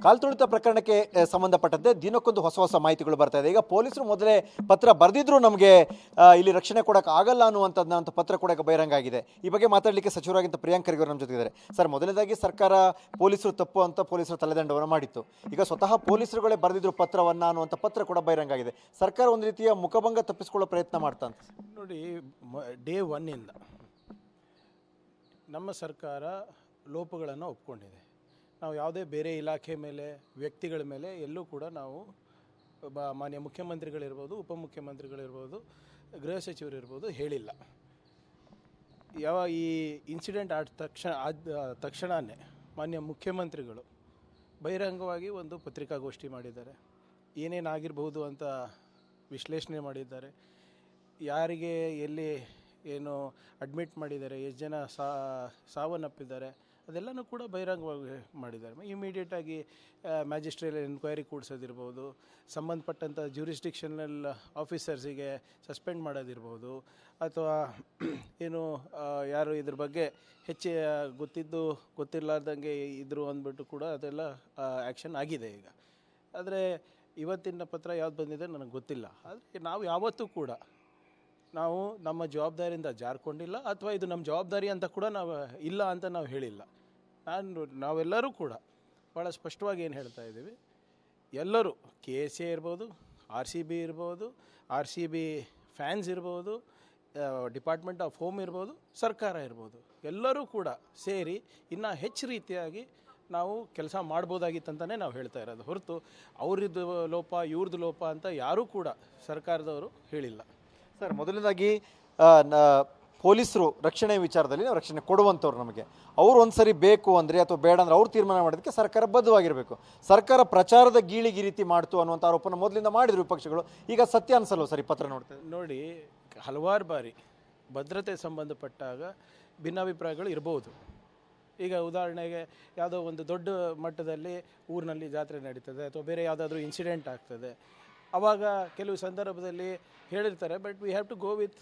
ಕಾಲ್ತುಳಿತ ಪ್ರಕರಣಕ್ಕೆ ಸಂಬಂಧಪಟ್ಟಂತೆ ದಿನಕ್ಕೊಂದು ಹೊಸ ಹೊಸ ಮಾಹಿತಿಗಳು ಬರ್ತಾ ಇದೆ. ಈಗ ಪೊಲೀಸರು ಮೊದಲೇ ಪತ್ರ ಬರೆದಿದ್ರು ನಮಗೆ ಇಲ್ಲಿ ರಕ್ಷಣೆ ಕೊಡಕ್ಕೆ ಆಗಲ್ಲ ಅನ್ನುವಂಥದ್ದು ಪತ್ರ ಕೂಡ ಬಹಿರಂಗ ಆಗಿದೆ. ಈ ಬಗ್ಗೆ ಮಾತಾಡಲಿಕ್ಕೆ ಸಚಿವರಾಗಿದ್ದ ಪ್ರಿಯಾಂಕ್ ಖರ್ಗೆ ಅವರು ನಮ್ಮ ಜೊತೆಗಿದ್ದಾರೆ. ಸರ್, ಮೊದಲನೇದಾಗಿ ಸರ್ಕಾರ ಪೊಲೀಸರು ತಪ್ಪು ಅಂತ ಪೊಲೀಸರು ತಲೆದಂಡವನ್ನು ಮಾಡಿತ್ತು. ಈಗ ಸ್ವತಃ ಪೊಲೀಸರುಗಳೇ ಬರೆದಿದ್ರು ಪತ್ರವನ್ನು ಅನ್ನುವಂಥ ಪತ್ರ ಕೂಡ ಬಹಿರಂಗ ಆಗಿದೆ. ಸರ್ಕಾರ ಒಂದು ರೀತಿಯ ಮುಖಭಂಗ ತಪ್ಪಿಸಿಕೊಳ್ಳೋ ಪ್ರಯತ್ನ ಮಾಡ್ತಾ ಅಂತ ನೋಡಿ, ಡೇ ಒನ್ನಿಂದ ನಮ್ಮ ಸರ್ಕಾರ ಲೋಪಗಳನ್ನು ಒಪ್ಕೊಂಡಿದೆ. ನಾವು ಯಾವುದೇ ಬೇರೆ ಇಲಾಖೆ ಮೇಲೆ, ವ್ಯಕ್ತಿಗಳ ಮೇಲೆ ಎಲ್ಲೂ ಕೂಡ ನಾವು ಮಾನ್ಯ ಮುಖ್ಯಮಂತ್ರಿಗಳಿರ್ಬೋದು, ಉಪಮುಖ್ಯಮಂತ್ರಿಗಳಿರ್ಬೋದು, ಗೃಹ ಸಚಿವರಿರ್ಬೋದು ಹೇಳಿಲ್ಲ. ಈ ಇನ್ಸಿಡೆಂಟ್ ಆದ ತಕ್ಷಣವೇ ಮಾನ್ಯ ಮುಖ್ಯಮಂತ್ರಿಗಳು ಬಹಿರಂಗವಾಗಿ ಒಂದು ಪತ್ರಿಕಾಗೋಷ್ಠಿ ಮಾಡಿದ್ದಾರೆ. ಏನೇನಾಗಿರ್ಬೋದು ಅಂತ ವಿಶ್ಲೇಷಣೆ ಮಾಡಿದ್ದಾರೆ. ಯಾರಿಗೆ ಎಲ್ಲಿ ಏನು ಅಡ್ಮಿಟ್ ಮಾಡಿದ್ದಾರೆ, ಎಷ್ಟು ಜನ ಸಾವನ್ನಪ್ಪಿದ್ದಾರೆ, ಅದೆಲ್ಲನೂ ಕೂಡ ಬಹಿರಂಗವಾಗಿ ಮಾಡಿದ್ದಾರೆ. ಇಮಿಡಿಯೇಟಾಗಿ ಮ್ಯಾಜಿಸ್ಟ್ರೇಟ್ ಎನ್ಕ್ವೈರಿ ಕೂಡಿಸೋದಿರ್ಬೋದು, ಸಂಬಂಧಪಟ್ಟಂಥ ಜ್ಯೂರಿಸ್ಡಿಕ್ಷನಲ್ ಆಫೀಸರ್ಸಿಗೆ ಸಸ್ಪೆಂಡ್ ಮಾಡೋದಿರ್ಬೋದು, ಅಥವಾ ಏನು ಯಾರು ಇದ್ರ ಬಗ್ಗೆ ಹೆಚ್ಚು ಗೊತ್ತಿರಲಾರ್ದಂಗೆ ಇದ್ರು ಅಂದ್ಬಿಟ್ಟು ಕೂಡ ಅದೆಲ್ಲ ಆ್ಯಕ್ಷನ್ ಆಗಿದೆ ಈಗ. ಆದರೆ ಇವತ್ತಿನ ಪತ್ರ ಯಾವ್ದು ಬಂದಿದೆ ನನಗೆ ಗೊತ್ತಿಲ್ಲ. ಆದರೆ ನಾವು ಯಾವತ್ತೂ ಕೂಡ ನಾವು ನಮ್ಮ ಜವಾಬ್ದಾರಿಯಿಂದ ಜಾರ್ಕೊಂಡಿಲ್ಲ, ಅಥವಾ ಇದು ನಮ್ಮ ಜವಾಬ್ದಾರಿ ಅಂತ ಕೂಡ ನಾವು ಇಲ್ಲ ಅಂತ ನಾವು ಹೇಳಿಲ್ಲ. ನಾವೆಲ್ಲರೂ ಕೂಡ ಭಾಳ ಸ್ಪಷ್ಟವಾಗಿ ಏನು ಹೇಳ್ತಾ ಇದ್ದೀವಿ, ಎಲ್ಲರೂ KSA ಇರ್ಬೋದು, RCB ಇರ್ಬೋದು, RCB ಫ್ಯಾನ್ಸ್ ಇರ್ಬೋದು, ಡಿಪಾರ್ಟ್ಮೆಂಟ್ ಆಫ್ ಹೋಮ್ ಇರ್ಬೋದು, ಸರ್ಕಾರ ಇರ್ಬೋದು, ಎಲ್ಲರೂ ಕೂಡ ಸೇರಿ ಇನ್ನೂ ಹೆಚ್ಚು ರೀತಿಯಾಗಿ ನಾವು ಕೆಲಸ ಮಾಡ್ಬೋದಾಗಿತ್ತಂತಲೇ ನಾವು ಹೇಳ್ತಾ ಇರೋದು ಹೊರತು ಅವ್ರದ್ದು ಲೋಪ ಇವ್ರದ್ದು ಲೋಪ ಅಂತ ಯಾರೂ ಕೂಡ ಸರ್ಕಾರದವರು ಹೇಳಿಲ್ಲ. ಸರ್, ಮೊದಲನೇದಾಗಿ ಪೊಲೀಸರು ರಕ್ಷಣೆ ವಿಚಾರದಲ್ಲಿ ನಾವು ರಕ್ಷಣೆ ಕೊಡುವಂಥವ್ರು, ನಮಗೆ ಅವರು ಒಂದ್ಸರಿ ಬೇಕು ಅಂದರೆ ಅಥವಾ ಬೇಡ ಅಂದರೆ ಅವ್ರು ತೀರ್ಮಾನ ಮಾಡೋದಕ್ಕೆ ಸರ್ಕಾರ ಬದ್ಧವಾಗಿರಬೇಕು. ಸರ್ಕಾರ ಪ್ರಚಾರದ ಗೀಳಿಗೆ ರೀತಿ ಮಾಡ್ತು ಅನ್ನುವಂಥ ಆರೋಪನ ಮೊದಲಿಂದ ಮಾಡಿದ್ರು ವಿಪಕ್ಷಗಳು. ಈಗ ಸತ್ಯ ಅನ್ಸಲ್ವ ಸರ್ ಈ ಪತ್ರ ನೋಡ್ತೇವೆ? ನೋಡಿ, ಹಲವಾರು ಬಾರಿ ಭದ್ರತೆ ಸಂಬಂಧಪಟ್ಟಾಗ ಭಿನ್ನಾಭಿಪ್ರಾಯಗಳು ಇರ್ಬೋದು. ಈಗ ಉದಾಹರಣೆಗೆ ಯಾವುದೋ ಒಂದು ದೊಡ್ಡ ಮಟ್ಟದಲ್ಲಿ ಊರಿನಲ್ಲಿ ಜಾತ್ರೆ ನಡೀತದೆ ಅಥವಾ ಬೇರೆ ಯಾವುದಾದ್ರೂ ಇನ್ಸಿಡೆಂಟ್ ಆಗ್ತದೆ, ಆವಾಗ ಕೆಲವು ಸಂದರ್ಭದಲ್ಲಿ ಹೇಳಿರ್ತಾರೆ, but we have to go with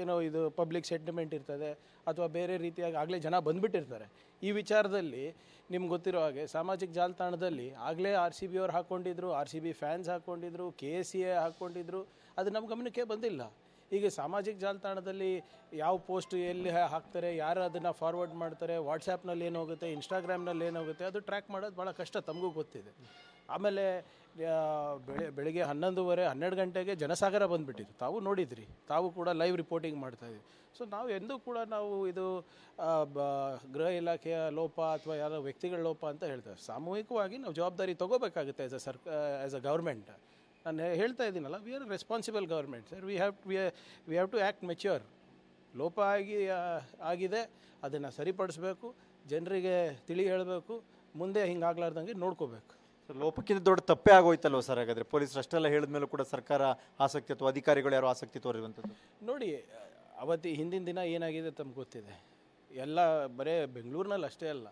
ಏನೋ ಇದು ಪಬ್ಲಿಕ್ ಸೆಂಟಿಮೆಂಟ್ ಇರ್ತದೆ ಅಥವಾ ಬೇರೆ ರೀತಿಯಾಗಿ ಆಗಲೇ ಜನ ಬಂದುಬಿಟ್ಟಿರ್ತಾರೆ. ಈ ವಿಚಾರದಲ್ಲಿ ನಿಮ್ಗೆ ಗೊತ್ತಿರೋ ಹಾಗೆ ಸಾಮಾಜಿಕ ಜಾಲತಾಣದಲ್ಲಿ ಆಗಲೇ RCB ಅವ್ರು ಹಾಕ್ಕೊಂಡಿದ್ರು, RCB ಫ್ಯಾನ್ಸ್ ಹಾಕ್ಕೊಂಡಿದ್ರು, KSA ಹಾಕ್ಕೊಂಡಿದ್ರು, ಅದು ನಮ್ಮ ಗಮನಕ್ಕೆ ಬಂದಿಲ್ಲ. ಈಗ ಸಾಮಾಜಿಕ ಜಾಲತಾಣದಲ್ಲಿ ಯಾವ ಪೋಸ್ಟ್ ಎಲ್ಲಿ ಹಾಕ್ತಾರೆ, ಯಾರು ಅದನ್ನು ಫಾರ್ವರ್ಡ್ ಮಾಡ್ತಾರೆ, ವಾಟ್ಸಾಪ್ನಲ್ಲಿ ಏನಾಗುತ್ತೆ, ಇನ್ಸ್ಟಾಗ್ರಾಮ್ನಲ್ಲಿ ಏನಾಗುತ್ತೆ, ಅದು ಟ್ರ್ಯಾಕ್ ಮಾಡೋದು ಭಾಳ ಕಷ್ಟ, ತಮಗೂ ಗೊತ್ತಿದೆ. ಆಮೇಲೆ ಬೆಳಿಗ್ಗೆ 11:30 12 ಗಂಟೆಗೆ ಜನಸಾಗರ ಬಂದುಬಿಟ್ಟಿತ್ತು, ತಾವು ನೋಡಿದ್ರಿ, ತಾವು ಕೂಡ ಲೈವ್ ರಿಪೋರ್ಟಿಂಗ್ ಮಾಡ್ತಾಯಿದ್ವಿ. ಸೊ ನಾವು ಎಂದೂ ಕೂಡ ನಾವು ಇದು ಗೃಹ ಇಲಾಖೆಯ ಲೋಪ ಅಥವಾ ಯಾರೋ ವ್ಯಕ್ತಿಗಳ ಲೋಪ ಅಂತ ಹೇಳ್ತೇವೆ. ಸಾಮೂಹಿಕವಾಗಿ ನಾವು ಜವಾಬ್ದಾರಿ ತೊಗೋಬೇಕಾಗುತ್ತೆ ಆ್ಯಸ್ ಅ ಗೌರ್ಮೆಂಟ್. ನಾನು ಹೇಳ್ತಾ ಇದ್ದೀನಲ್ಲ, we are responsible government sir. We have to act mature. ಲೋಪ ಆಗಿದೆ, ಅದನ್ನು ಸರಿಪಡಿಸ್ಬೇಕು, ಜನರಿಗೆ ತಿಳಿ ಹೇಳಬೇಕು, ಮುಂದೆ ಹಿಂಗಾಗ್ಲಾರ್ದಂಗೆ ನೋಡ್ಕೋಬೇಕು. ಲೋಪಕ್ಕಿಂತ ದೊಡ್ಡ ತಪ್ಪೇ ಆಗೋಯ್ತಲ್ವ ಸರ್? ಹಾಗಾದರೆ ಪೊಲೀಸರು ಅಷ್ಟೆಲ್ಲ ಹೇಳಿದ ಮೇಲೂ ಕೂಡ ಸರ್ಕಾರ ಆಸಕ್ತಿ ಅಥವಾ ಅಧಿಕಾರಿಗಳು ಯಾರು ಆಸಕ್ತಿ ತೋರಿರುವಂಥದ್ದು? ನೋಡಿ, ಹಿಂದಿನ ದಿನ ಏನಾಗಿದೆ ತಮ್ಗೆ ಗೊತ್ತಿದೆ. ಎಲ್ಲ ಬರೀ ಬೆಂಗಳೂರಿನಲ್ಲಿ ಅಷ್ಟೇ ಅಲ್ಲ,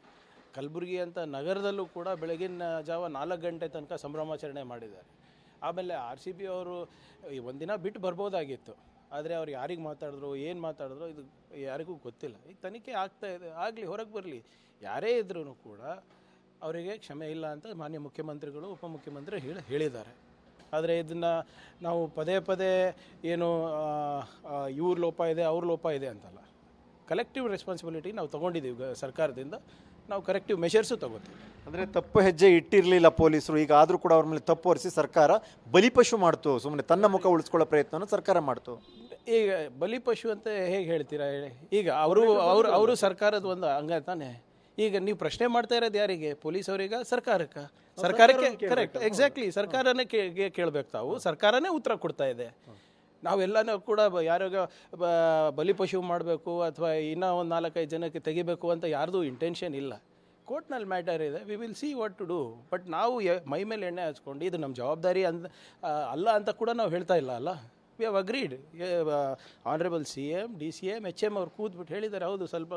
ಕಲಬುರಗಿ ಅಂತ ನಗರದಲ್ಲೂ ಕೂಡ ಬೆಳಗಿನ ಜಾವ 4 ಗಂಟೆ ತನಕ ಸಂಭ್ರಮಾಚರಣೆ ಮಾಡಿದ್ದಾರೆ. ಆಮೇಲೆ RCB ಅವರು ಒಂದಿನ ಬಿಟ್ಟು ಬರ್ಬೋದಾಗಿತ್ತು, ಆದರೆ ಅವ್ರು ಯಾರಿಗೆ ಮಾತಾಡಿದ್ರು, ಏನು ಮಾತಾಡಿದ್ರು, ಇದು ಯಾರಿಗೂ ಗೊತ್ತಿಲ್ಲ. ಈಗ ತನಿಖೆ ಆಗ್ತಾಯಿದೆ, ಆಗಲಿ, ಹೊರಗೆ ಬರಲಿ. ಯಾರೇ ಇದ್ರೂ ಕೂಡ ಅವರಿಗೆ ಕ್ಷಮೆ ಇಲ್ಲ ಅಂತ ಮಾನ್ಯ ಮುಖ್ಯಮಂತ್ರಿಗಳು, ಉಪಮುಖ್ಯಮಂತ್ರಿ ಹೇಳಿದ್ದಾರೆ. ಆದರೆ ಇದನ್ನು ನಾವು ಪದೇ ಪದೇ ಏನು ಇವ್ರ ಲೋಪ ಇದೆ, ಅವ್ರ ಲೋಪ ಇದೆ ಅಂತಲ್ಲ, ಕಲೆಕ್ಟಿವ್ ರೆಸ್ಪಾನ್ಸಿಬಿಲಿಟಿ ನಾವು ತೊಗೊಂಡಿದ್ದೀವಿ ಸರ್ಕಾರದಿಂದ. ನಾವು ಕರೆಕ್ಟಿವ್ ಮೆಷರ್ಸು ತೊಗೋತೀವಿ. ಅಂದರೆ ತಪ್ಪು ಹೆಜ್ಜೆ ಇಟ್ಟಿರಲಿಲ್ಲ ಪೊಲೀಸರು, ಈಗ ಆದರೂ ಕೂಡ ಅವ್ರ ಮೇಲೆ ತಪ್ಪು ಹೊರಿಸಿ ಸರ್ಕಾರ ಬಲಿಪಶು ಮಾಡ್ತು, ಸುಮ್ಮನೆ ತನ್ನ ಮುಖ ಉಳಿಸ್ಕೊಳ್ಳೋ ಪ್ರಯತ್ನವನ್ನು ಸರ್ಕಾರ ಮಾಡ್ತು. ಈಗ ಬಲಿಪಶು ಅಂತ ಹೇಗೆ ಹೇಳ್ತೀರಾ ಹೇಳಿ? ಈಗ ಅವರು ಸರ್ಕಾರದ ಒಂದು ಅಂಗ ತಾನೆ. ಈಗ ನೀವು ಪ್ರಶ್ನೆ ಮಾಡ್ತಾ ಇರೋದು ಯಾರಿಗೆ? ಪೊಲೀಸ್ ಅವರಿಗೆ, ಸರ್ಕಾರಕ್ಕೆ? ಕರೆಕ್ಟ್, ಎಕ್ಸಾಕ್ಟ್ಲಿ, ಸರ್ಕಾರನೇ ಕೇಳಬೇಕು. ತಾವು ಸರ್ಕಾರನೇ ಉತ್ತರ ಕೊಡ್ತಾ ಇದೆ. ನಾವೆಲ್ಲನೂ ಕೂಡ ಯಾರಿಗ ಬಲಿಪಶು ಮಾಡಬೇಕು ಅಥವಾ ಇನ್ನೂ ಒಂದು 4-5 ಜನಕ್ಕೆ ತೆಗಿಬೇಕು ಅಂತ ಯಾರ್ದು ಇಂಟೆನ್ಷನ್ ಇಲ್ಲ. ಕೋರ್ಟ್ನಲ್ಲಿ ಮ್ಯಾಟರ್ ಇದೆ, we will see what to do. But ನಾವು ಮೈ ಮೇಲೆ ಎಣ್ಣೆ ಹಚ್ಕೊಂಡು ಇದು ನಮ್ಮ ಜವಾಬ್ದಾರಿ ಅಲ್ಲ ಅಂತ ಕೂಡ ನಾವು ಹೇಳ್ತಾ ಇಲ್ಲ ಅಲ್ಲ. We have agreed. Honourable CM, DCM, HM ಅವ್ರು ಕೂತ್ಬಿಟ್ಟು ಹೇಳಿದ್ದಾರೆ, ಹೌದು ಸ್ವಲ್ಪ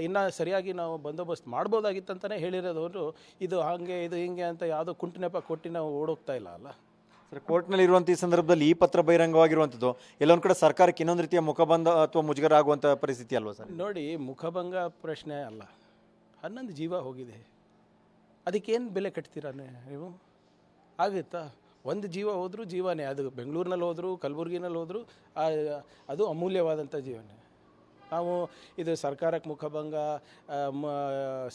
ಇನ್ನೂ ಸರಿಯಾಗಿ ನಾವು ಬಂದೋಬಸ್ತ್ ಮಾಡ್ಬೋದಾಗಿತ್ತಂತಲೇ ಹೇಳಿರೋದವರು. ಇದು ಹಾಗೆ ಇದು ಹಿಂಗೆ ಅಂತ ಯಾವುದೋ ಕುಂಟು ಕೊಟ್ಟು ನಾವು ಓಡೋಗ್ತಾ ಇಲ್ಲ ಅಲ್ಲ. ಸರ್, ಕೋರ್ಟ್ನಲ್ಲಿ ಇರುವಂಥ ಈ ಸಂದರ್ಭದಲ್ಲಿ ಈ ಪತ್ರ ಬಹಿರಂಗವಾಗಿರುವಂಥದ್ದು ಎಲ್ಲೊಂದು ಕಡೆ ಸರ್ಕಾರಕ್ಕೆ ಇನ್ನೊಂದು ರೀತಿಯ ಮುಖಭಂಗ ಅಥವಾ ಮುಜುಗರ ಆಗುವಂಥ ಪರಿಸ್ಥಿತಿ ಅಲ್ವಾ ಸರ್? ನೋಡಿ, ಮುಖಭಂಗ ಪ್ರಶ್ನೆ ಅಲ್ಲ, 11 ಜೀವ ಹೋಗಿದೆ. ಅದಕ್ಕೇನು ಬೆಲೆ ಕಟ್ತೀರಾ ನೀವು? ಆಗುತ್ತಾ? ಒಂದು ಜೀವ ಹೋದರೂ ಜೀವನೇ, ಅದು ಬೆಂಗಳೂರಿನಲ್ಲಿ ಹೋದರೂ ಕಲಬುರಗಿನಲ್ಲಿ ಹೋದರೂ ಅದು ಅಮೂಲ್ಯವಾದಂಥ ಜೀವನೇ. ನಾವು ಇದು ಸರ್ಕಾರಕ್ಕೆ ಮುಖಭಂಗ,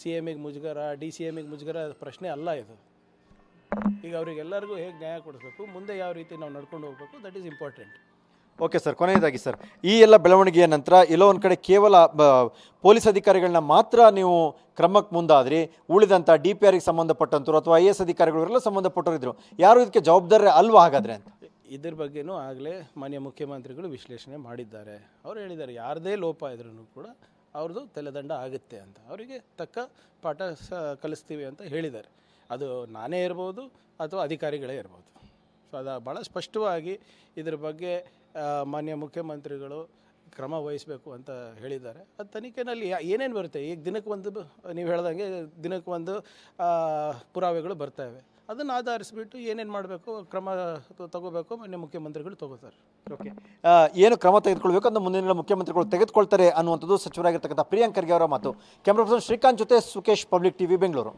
CMಗೆ ಮುಜುಗರ, DCMಗೆ ಮುಜುಗರ ಪ್ರಶ್ನೆ ಅಲ್ಲ ಇದು. ಈಗ ಅವರಿಗೆಲ್ಲರಿಗೂ ಹೇಗೆ ನ್ಯಾಯ ಕೊಡಿಸ್ಬೇಕು, ಮುಂದೆ ಯಾವ ರೀತಿ ನಾವು ನಡ್ಕೊಂಡು ಹೋಗಬೇಕು, that is important. Okay sir, ಕೊನೆಯದಾಗಿ ಸರ್, ಈ ಎಲ್ಲ ಬೆಳವಣಿಗೆಯ ನಂತರ ಎಲ್ಲೋ ಒಂದು ಕಡೆ ಕೇವಲ ಪೊಲೀಸ್ ಅಧಿಕಾರಿಗಳನ್ನ ಮಾತ್ರ ನೀವು ಕ್ರಮಕ್ಕೆ ಮುಂದಾದ್ರಿ, ಉಳಿದಂಥ DPRಗೆ ಸಂಬಂಧಪಟ್ಟಂತರು ಅಥವಾ IAS ಅಧಿಕಾರಿಗಳಿಗೆಲ್ಲ ಸಂಬಂಧಪಟ್ಟರು ಇದ್ರು, ಯಾರು ಇದಕ್ಕೆ ಜವಾಬ್ದಾರಿ ಅಲ್ವಾ ಹಾಗಾದ್ರೆ ಅಂತ? ಇದ್ರ ಬಗ್ಗೆನೂ ಆಗಲೇ ಮಾನ್ಯ ಮುಖ್ಯಮಂತ್ರಿಗಳು ವಿಶ್ಲೇಷಣೆ ಮಾಡಿದ್ದಾರೆ. ಅವರು ಹೇಳಿದ್ದಾರೆ ಯಾರದೇ ಲೋಪ ಇದ್ರೂ ಕೂಡ ಅವ್ರದ್ದು ತಲೆದಂಡ ಆಗುತ್ತೆ ಅಂತ, ಅವರಿಗೆ ತಕ್ಕ ಪಾಠ ಕಲಿಸ್ತೀವಿ ಅಂತ ಹೇಳಿದ್ದಾರೆ. ಅದು ನಾನೇ ಇರ್ಬೋದು ಅಥವಾ ಅಧಿಕಾರಿಗಳೇ ಇರ್ಬೋದು. ಸೊ ಅದು ಭಾಳ ಸ್ಪಷ್ಟವಾಗಿ ಇದ್ರ ಬಗ್ಗೆ ಮಾನ್ಯ ಮುಖ್ಯಮಂತ್ರಿಗಳು ಕ್ರಮ ವಹಿಸಬೇಕು ಅಂತ ಹೇಳಿದ್ದಾರೆ. ಅದು ತನಿಖೆಯಲ್ಲಿ ಏನೇನು ಬರುತ್ತೆ, ಈಗ ದಿನಕ್ಕೊಂದು ನೀವು ಹೇಳ್ದಂಗೆ ದಿನಕ್ಕೊಂದು ಪುರಾವೆಗಳು ಬರ್ತವೆ, ಅದನ್ನು ಆಧರಿಸಿಬಿಟ್ಟು ಏನೇನು ಮಾಡಬೇಕು ಕ್ರಮ ತಗೋಬೇಕು ಮಾನ್ಯ ಮುಖ್ಯಮಂತ್ರಿಗಳು ತಗೋತಾರೆ. ಓಕೆ, ಏನು ಕ್ರಮ ತೆಗೆದುಕೊಳ್ಬೇಕು ಅಂತ ಮುಂದಿನ ಮುಖ್ಯಮಂತ್ರಿಗಳು ತೆಗೆದುಕೊಳ್ತಾರೆ ಅನ್ನುವಂಥದ್ದು ಸಚಿವರಾಗಿರ್ತಕ್ಕಂಥ ಪ್ರಿಯಾಂಕ್ ಖರ್ಗೆ ಅವರ ಮಾತು. ಕ್ಯಾಮ್ರಾ ಪರ್ಸನ್ ಶ್ರೀಕಾಂತ್ ಜೊತೆ ಸುಕೇಶ್, ಪಬ್ಲಿಕ್ TV, ಬೆಂಗಳೂರು.